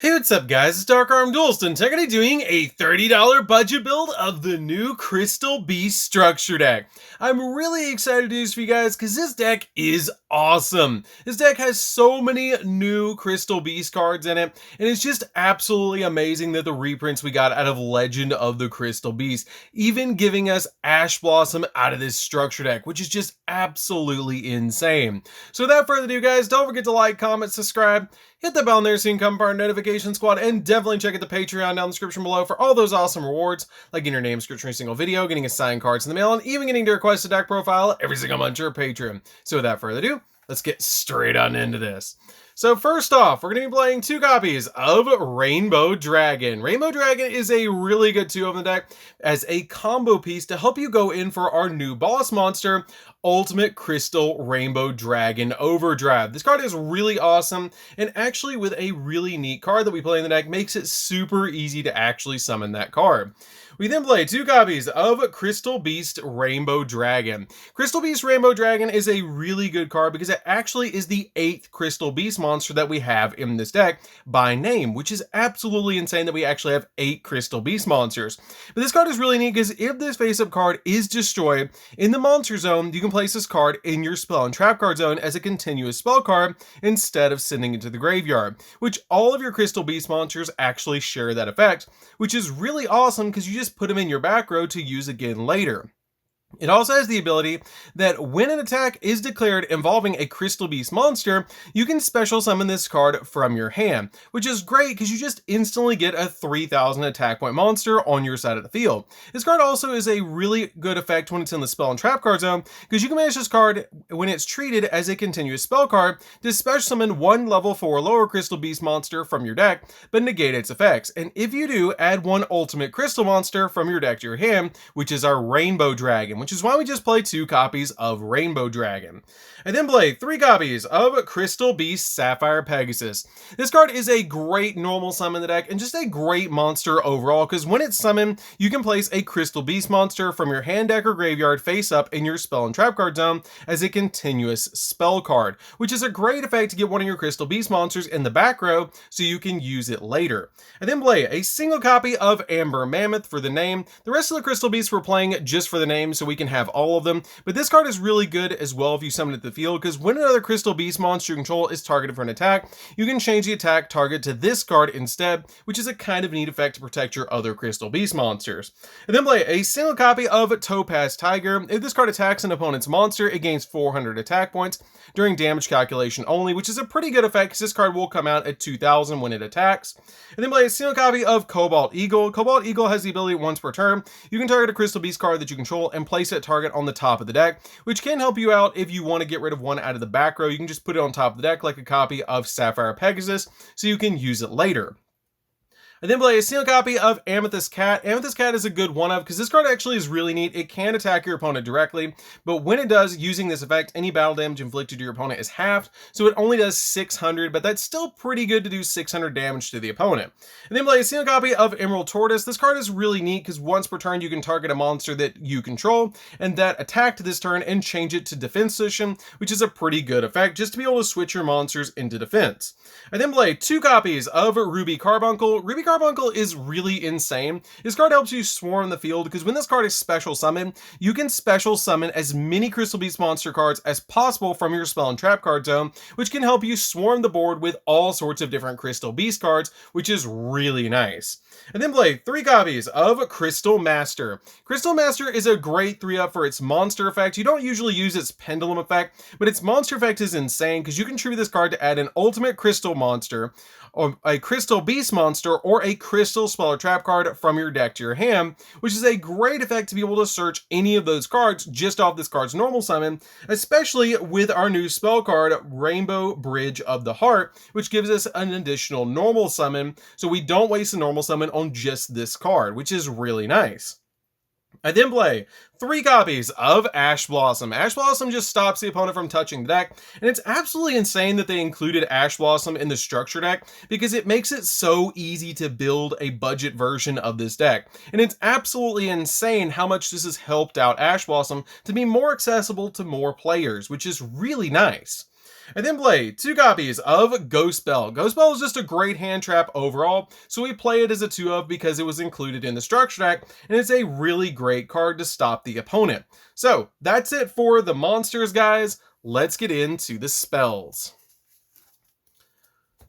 Hey, what's up guys, it's DarkArmedDuelist and today doing a $30 budget build of the new Crystal Beast structure deck. I'm really excited to do this for you guys because this deck is awesome. This deck has so many new Crystal Beast cards in it, and it's just absolutely amazing that the reprints we got out of Legend of the Crystal Beast, even giving us Ash Blossom out of this structure deck, which is just absolutely insane. So without further ado guys, don't forget to like, comment, subscribe, hit the bell in there so you can come part of our notification squad, and definitely check out the Patreon down in the description below for all those awesome rewards, like getting your name skipped in every single video, getting assigned cards in the mail, and even getting to request a deck profile every single month to your Patreon. So without further ado, let's get straight on into this. So first off, we're going to be playing two copies of Rainbow Dragon. Rainbow Dragon is a really good 2 of the deck as a combo piece to help you go in for our new boss monster, Ultimate Crystal Rainbow Dragon Overdrive. This card is really awesome, and actually with a really neat card that we play in the deck makes it super easy to actually summon that card. We then play two copies of Crystal Beast Rainbow Dragon. Crystal Beast Rainbow Dragon is a really good card because it actually is the 8th Crystal Beast monster that we have in this deck by name, which is absolutely insane that we actually have 8 Crystal Beast monsters. But this card is really neat because if this face-up card is destroyed in the monster zone, you can place this card in your spell and trap card zone as a continuous spell card instead of sending it to the graveyard, which all of your Crystal Beast monsters actually share that effect, which is really awesome because you just put them in your back row to use again later. It also has the ability that when an attack is declared involving a Crystal Beast monster, you can special summon this card from your hand, which is great because you just instantly get a 3000 attack point monster on your side of the field. This card also is a really good effect when it's in the spell and trap card zone because you can manage this card when it's treated as a continuous spell card to special summon one level 4 lower Crystal Beast monster from your deck, but negate its effects. And if you do, add one ultimate crystal monster from your deck to your hand, which is our Rainbow Dragon, which is why we just play 2 copies of Rainbow Dragon. I then play 3 copies of Crystal Beast Sapphire Pegasus. This card is a great normal summon in the deck and just a great monster overall because when it's summoned, you can place a Crystal Beast monster from your hand, deck, or graveyard face up in your spell and trap card zone as a continuous spell card, which is a great effect to get one of your Crystal Beast monsters in the back row so you can use it later. I then play a single copy of Amber Mammoth for the name. The rest of the Crystal Beasts we're playing just for the name so we can have all of them, but this card is really good as well if you summon it to the field because when another Crystal Beast monster you control is targeted for an attack, you can change the attack target to this card instead, which is a kind of neat effect to protect your other Crystal Beast monsters. And then play a single copy of Topaz Tiger. If this card attacks an opponent's monster, it gains 400 attack points during damage calculation only, which is a pretty good effect because this card will come out at 2000 when it attacks. And then play a single copy of Cobalt Eagle. Cobalt Eagle has the ability once per turn, you can target a Crystal Beast card that you control and place it target on the top of the deck, which can help you out if you want to get rid of one out of the back row. You can just put it on top of the deck like a copy of Sapphire Pegasus so you can use it later. I then play a single copy of Amethyst Cat. Amethyst Cat is a good one of because this card actually is really neat. It can attack your opponent directly, but when it does, using this effect, any battle damage inflicted to your opponent is halved, so it only does 600, but that's still pretty good to do 600 damage to the opponent. And then play a single copy of Emerald Tortoise. This card is really neat because once per turn you can target a monster that you control and that attacked this turn and change it to defense position, which is a pretty good effect just to be able to switch your monsters into defense. I then play 2 copies of Ruby Carbuncle. Ruby Carbuncle is really insane. This card helps you swarm the field because when this card is special summoned, you can special summon as many Crystal Beast monster cards as possible from your spell and trap card zone, which can help you swarm the board with all sorts of different Crystal Beast cards, which is really nice. And then play 3 copies of Crystal Master. Crystal Master is a great 3-up for its monster effect. You don't usually use its pendulum effect, but its monster effect is insane because you can tribute this card to add an ultimate crystal monster, or a Crystal Beast monster, or a Crystal Spell or Trap card from your deck to your hand, which is a great effect to be able to search any of those cards just off this card's normal summon, especially with our new spell card, Rainbow Bridge of the Heart, which gives us an additional normal summon, so we don't waste a normal summon on just this card, which is really nice. I then play 3 copies of Ash Blossom. Ash Blossom just stops the opponent from touching the deck, and it's absolutely insane that they included Ash Blossom in the structure deck because it makes it so easy to build a budget version of this deck. And it's absolutely insane how much this has helped out Ash Blossom to be more accessible to more players, which is really nice. I then play 2 copies of Ghost Bell. Ghost Bell is just a great hand trap overall, so we play it as a 2 of because it was included in the structure deck, and it's a really great card to stop the opponent. So that's it for the monsters, guys. Let's get into the spells.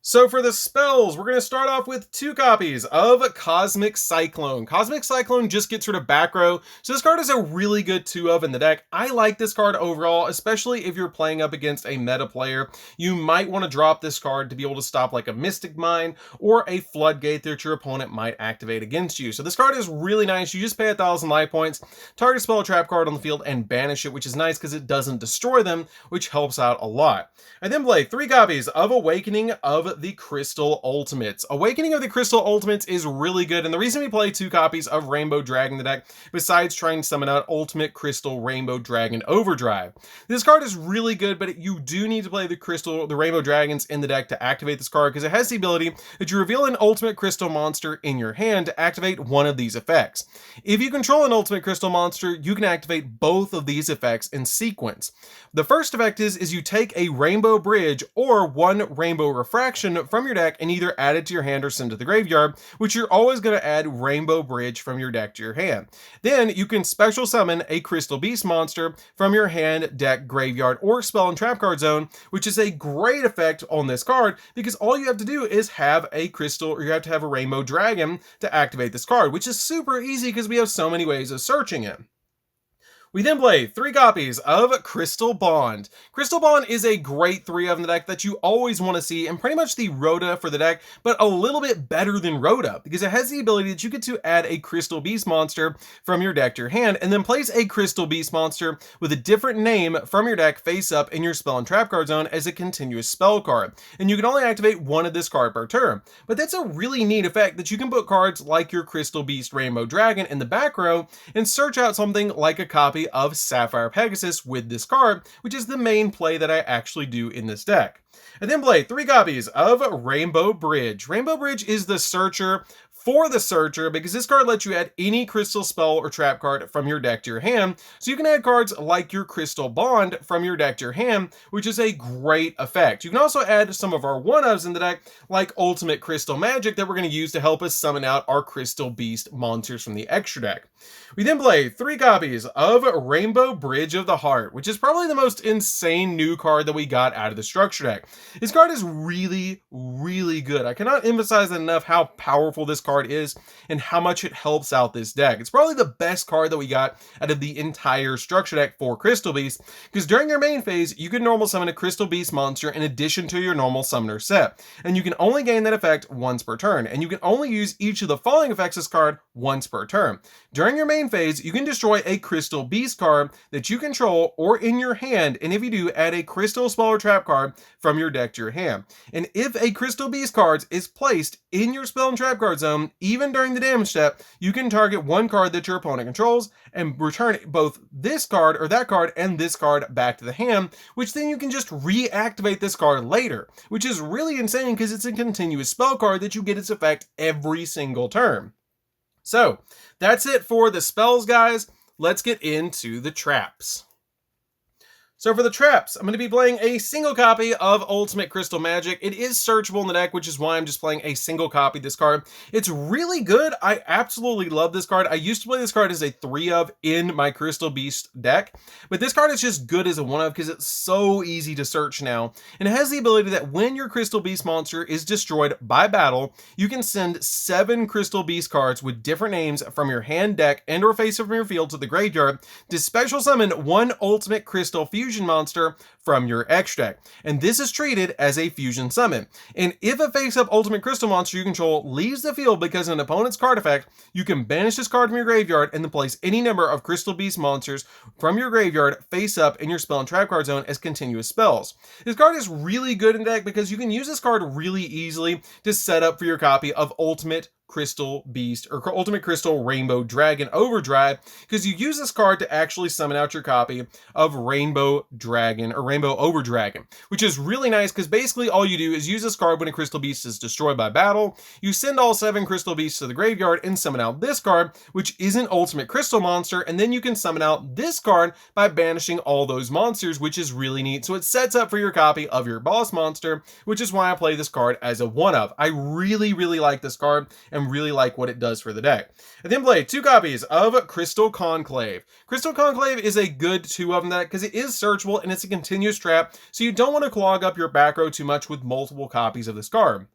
So for the spells, we're going to start off with 2 copies of Cosmic Cyclone. Cosmic Cyclone just gets rid of back row, so this card is a really good 2 of in the deck. I like this card overall, especially if you're playing up against a meta player. You might want to drop this card to be able to stop like a Mystic Mine or a Floodgate that your opponent might activate against you. So this card is really nice. You just pay 1,000 life points, target spell or trap card on the field, and banish it, which is nice because it doesn't destroy them, which helps out a lot. I then play 3 copies of Awakening of the Crystal Ultimates. Awakening of the Crystal Ultimates is really good, and the reason we play 2 copies of Rainbow Dragon in the deck, besides trying to summon out Ultimate Crystal Rainbow Dragon Overdrive. This card is really good, but you do need to play the Rainbow Dragons in the deck to activate this card, because it has the ability that you reveal an Ultimate Crystal monster in your hand to activate one of these effects. If you control an Ultimate Crystal monster, you can activate both of these effects in sequence. The first effect is you take a Rainbow Bridge or 1 Rainbow Refraction from your deck and either add it to your hand or send to the graveyard, which you're always going to add Rainbow Bridge from your deck to your hand. Then you can special summon a Crystal Beast monster from your hand, deck, graveyard, or spell and trap card zone, which is a great effect on this card because all you have to do is have a crystal, or you have to have a Rainbow Dragon to activate this card, which is super easy because we have so many ways of searching it. We then play 3 copies of Crystal Bond. Crystal Bond is a great 3 of in the deck that you always want to see, and pretty much the Rhoda for the deck, but a little bit better than Rhoda, because it has the ability that you get to add a Crystal Beast monster from your deck to your hand, and then place a Crystal Beast monster with a different name from your deck face up in your spell and trap card zone as a continuous spell card. And you can only activate 1 of this card per turn. But that's a really neat effect that you can put cards like your Crystal Beast Rainbow Dragon in the back row and search out something like a copy of Sapphire Pegasus with this card, which is the main play that I actually do in this deck. I then play 3 copies of Rainbow Bridge. Rainbow Bridge is the searcher for the searcher because this card lets you add any crystal spell or trap card from your deck to your hand, so you can add cards like your Crystal Bond from your deck to your hand, which is a great effect. You can also add some of our 1-ofs in the deck, like Ultimate Crystal Magic that we're going to use to help us summon out our Crystal Beast monsters from the extra deck. We then play 3 copies of Rainbow Bridge of the Heart, which is probably the most insane new card that we got out of the structure deck. This card is really, really good. I cannot emphasize enough how powerful this card is and how much it helps out this deck. It's probably the best card that we got out of the entire structure deck for Crystal Beast, because during your main phase, you can normal summon a Crystal Beast monster in addition to your normal summoner set, and you can only gain that effect once per turn, and you can only use each of the following effects this card once per turn. During your main phase, you can destroy a Crystal Beast card that you control or in your hand, and if you do, add a Crystal Spell or Trap card from your deck to your hand. And if a Crystal Beast card is placed in your spell and trap card zone, even during the damage step, you can target 1 card that your opponent controls and return both this card or that card and this card back to the hand, which then you can just reactivate this card later, which is really insane because it's a continuous spell card that you get its effect every single turn. So that's it for the spells, guys. Let's get into the traps. So for the traps, I'm going to be playing a single copy of Ultimate Crystal Magic. It is searchable in the deck, which is why I'm just playing a single copy of this card. It's really good. I absolutely love this card. I used to play this card as a 3-of in my Crystal Beast deck, but this card is just good as a 1-of because it's so easy to search now. And it has the ability that when your Crystal Beast monster is destroyed by battle, you can send 7 Crystal Beast cards with different names from your hand, deck, and or face from your field to the graveyard to special summon 1 Ultimate Crystal Fusion monster from your extra deck, and this is treated as a fusion summon. And if a face-up Ultimate Crystal monster you control leaves the field because of an opponent's card effect, you can banish this card from your graveyard and then place any number of Crystal Beast monsters from your graveyard face-up in your spell and trap card zone as continuous spells. This card is really good in the deck because you can use this card really easily to set up for your copy of Ultimate Crystal Beast or Ultimate Crystal Rainbow Dragon Overdrive, because you use this card to actually summon out your copy of Rainbow Dragon or Rainbow Overdragon, which is really nice because basically all you do is use this card when a Crystal Beast is destroyed by battle. You send all 7 Crystal Beasts to the graveyard and summon out this card, which is an Ultimate Crystal monster, and then you can summon out this card by banishing all those monsters, which is really neat. So it sets up for your copy of your boss monster, which is why I play this card as a one-of. I really like this card and really like what it does for the deck. I then play 2 copies of Crystal Conclave. Crystal Conclave is a good 2-of in that because it is searchable and it's a continuous trap, so you don't want to clog up your back row too much with multiple copies of this card.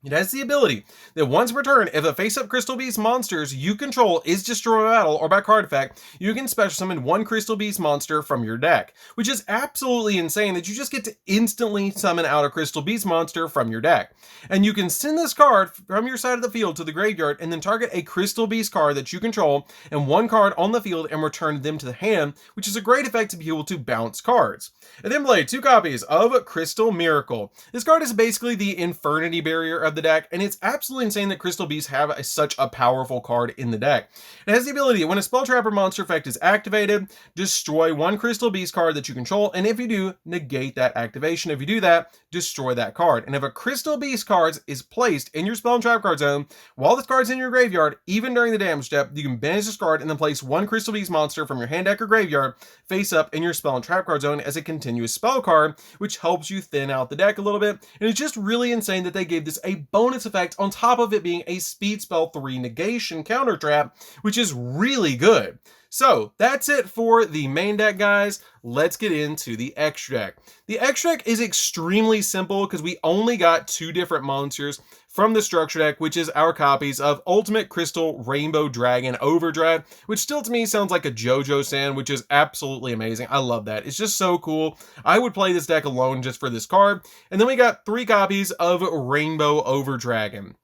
It has the ability that once per turn, if a face-up Crystal Beast monsters you control is destroyed by battle or by card effect, you can special summon 1 Crystal Beast monster from your deck, which is absolutely insane that you just get to instantly summon out a Crystal Beast monster from your deck. And you can send this card from your side of the field to the graveyard and then target a Crystal Beast card that you control and 1 card on the field and return them to the hand, which is a great effect to be able to bounce cards. I then play 2 copies of Crystal Miracle. This card is basically the Infernity Barrier of the deck, and it's absolutely insane that Crystal Beasts have such a powerful card in the deck. It has the ability, when a Spell Trap or monster effect is activated, destroy 1 Crystal Beast card that you control, and if you do, negate that activation. If you do that, destroy that card. And if a Crystal Beast card is placed in your Spell and Trap card zone, while this card's in your graveyard, even during the damage step, you can banish this card and then place 1 Crystal Beast monster from your hand, deck, or graveyard face up in your Spell and Trap card zone as a continuous spell card, which helps you thin out the deck a little bit. And it's just really insane that they gave this a bonus effect on top of it being a speed spell 3 negation counter trap, which is really good. So that's it for the main deck, guys. Let's get into the extra deck. The extra deck is extremely simple because we only got 2 different monsters from the structure deck, which is our copies of Ultimate Crystal Rainbow Dragon Overdrive, which still to me sounds like a JoJo stand, which is absolutely amazing. I love that. It's just so cool. I would play this deck alone just for this card. And then we got 3 copies of Rainbow Overdragon.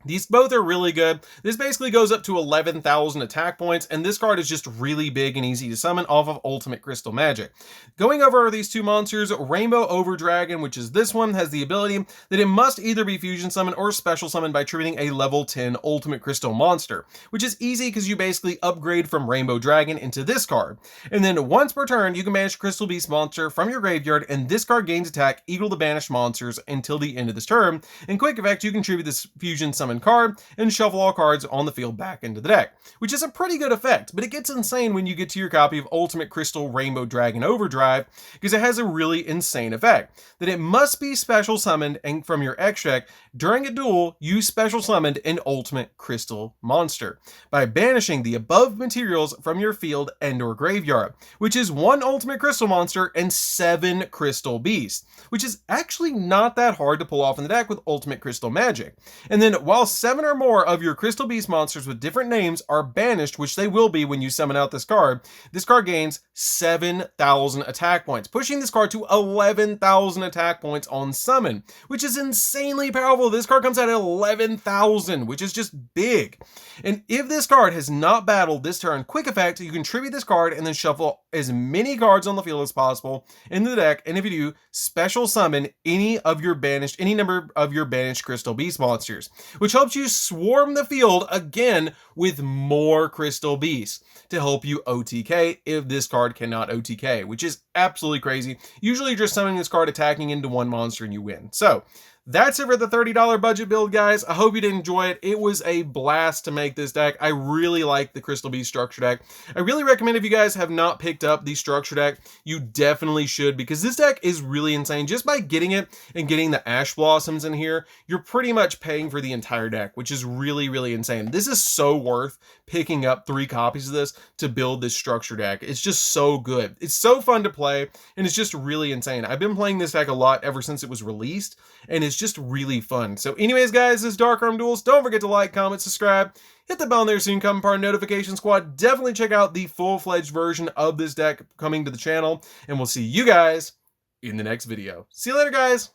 These both are really good. This basically goes up to 11,000 attack points, and this card is just really big and easy to summon off of Ultimate Crystal Magic. Going over these 2 monsters, Rainbow Overdragon, which is this one, has the ability that it must either be fusion summoned or special summoned by tributing a level 10 Ultimate Crystal monster, which is easy because you basically upgrade from Rainbow Dragon into this card. And then once per turn, you can banish Crystal Beast monster from your graveyard, and this card gains attack equal to banished monsters until the end of this turn. In quick effect, you contribute this fusion summon card and shuffle all cards on the field back into the deck, which is a pretty good effect, but it gets insane when you get to your copy of Ultimate Crystal Rainbow Dragon Overdrive because it has a really insane effect that it must be special summoned, and from your extra deck during a duel you special summoned an Ultimate Crystal monster by banishing the above materials from your field and or graveyard, which is 1 Ultimate Crystal monster and 7 Crystal Beasts, which is actually not that hard to pull off in the deck with Ultimate Crystal Magic. And then while 7 or more of your Crystal Beast monsters with different names are banished, which they will be when you summon out this card gains 7,000 attack points, pushing this card to 11,000 attack points on summon, which is insanely powerful. This card comes out at 11,000, which is just big. And if this card has not battled this turn, quick effect, you contribute this card and then shuffle as many cards on the field as possible into the deck, and if you do, special summon any number of your banished Crystal Beast monsters, which helps you swarm the field again with more Crystal Beasts to help you OTK if this card cannot OTK, which is absolutely crazy. Usually you're just summoning this card, attacking into 1 monster, and you win. So that's it for the $30 budget build, guys. I hope you did enjoy it. It was a blast to make this deck. I really like the Crystal Beast structure deck. I really recommend, if you guys have not picked up the structure deck, you definitely should, because this deck is really insane. Just by getting it and getting the Ash Blossoms in here, you're pretty much paying for the entire deck, which is really insane. This is so worth picking up 3 copies of this to build this structure deck. It's just so good. It's so fun to play, and it's just really insane. I've been playing this deck a lot ever since it was released, and it's just really fun. So anyways, guys, this is DarkArmedDuelist. Don't forget to like, comment, subscribe, hit the bell on there so you can become part of the notification squad. Definitely check out the full-fledged version of this deck coming to the channel, and we'll see you guys in the next video. See you later, guys.